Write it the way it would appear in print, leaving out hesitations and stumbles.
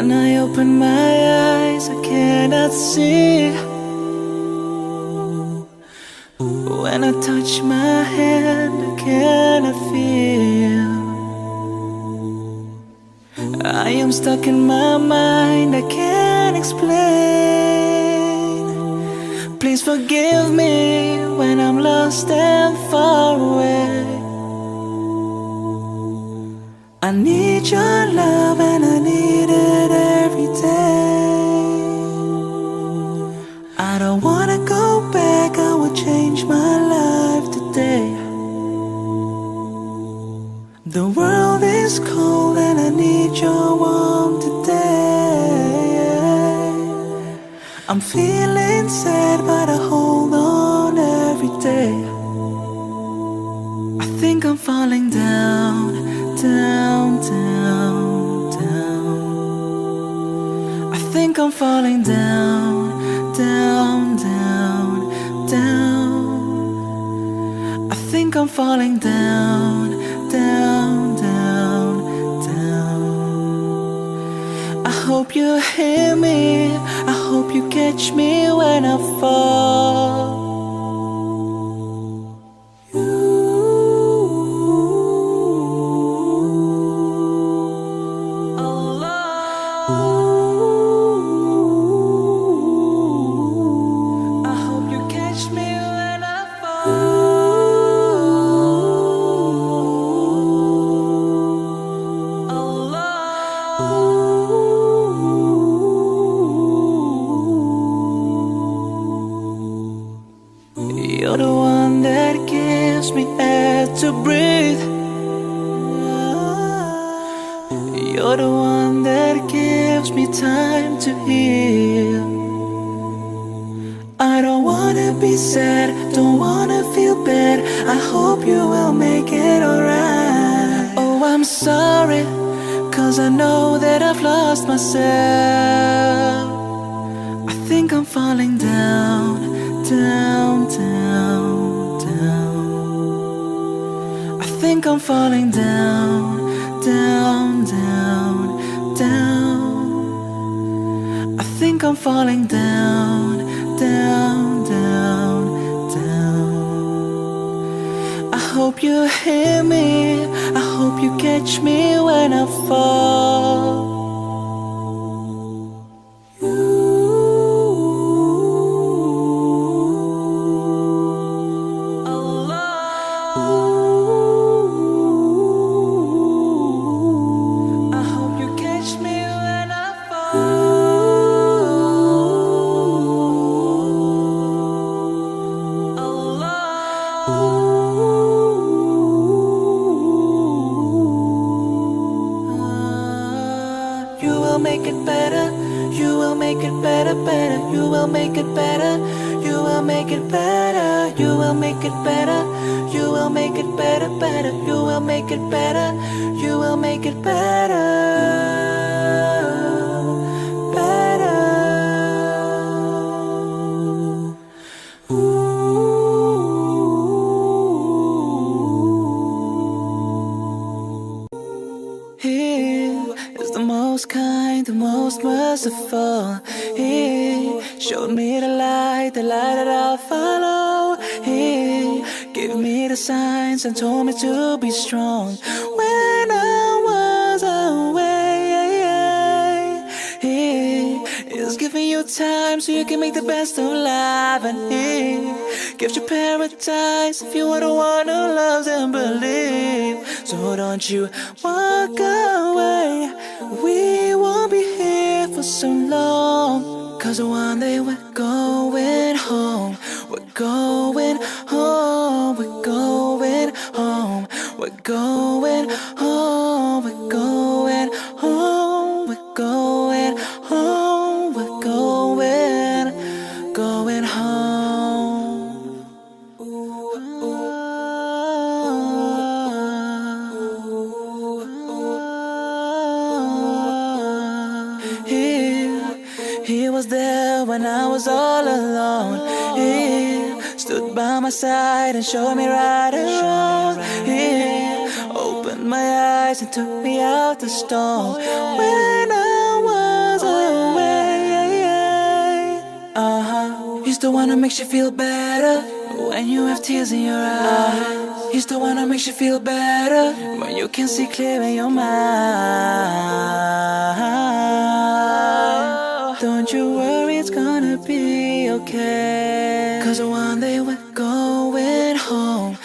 When I open my eyes, I cannot see. When I touch my hand, I cannot feel. I am stuck in my mind, I can't explain. Please forgive me when I'm lost and far away. I need your love and I need it every day. I don't wanna go back, I will change my life today. The world is cold and I need your warmth today. I'm feeling sad but I hold on every day. I think I'm falling down, down, down, down. I think I'm falling down, down, down, down. I think I'm falling down, down, down, down. I hope you hear me, I hope you catch me when I fall. You're the one that gives me air to breathe. You're the one that gives me time to heal. I don't wanna be sad, don't wanna feel bad. I hope you will make it alright. Oh, I'm sorry, 'cause I know that I've lost myself. I think I'm falling down, down, down, down. I think I'm falling down, down, down, down. I think I'm falling down, down, down, down. I hope you hear me, I hope you catch me when I fall. You will make it better, you will make it better, better. You will make it better, you will make it better, you will make it better, you will make it better, better. You will make it better, you will make it better, better. He is the most kind, the most merciful. He showed me the light that I'll follow. He gave me the signs and told me to be strong when I was away. He is giving you time so you can make the best of life, and He gives you paradise if you are the one who loves and believes. So don't you walk away, we won't be here for so long. 'Cause one day we're going home, we're going home, we're going home, we're going home, we're going home, we're going home, we're going home. He was there when I was all alone. He stood by my side and showed me right and wrong. He opened my eyes and took me out the storm when I was He's the one who makes you feel better when you have tears in your eyes. He's the one who makes you feel better when you can see clear in your mind. Don't you worry, it's gonna be okay, 'cause one day we're going home.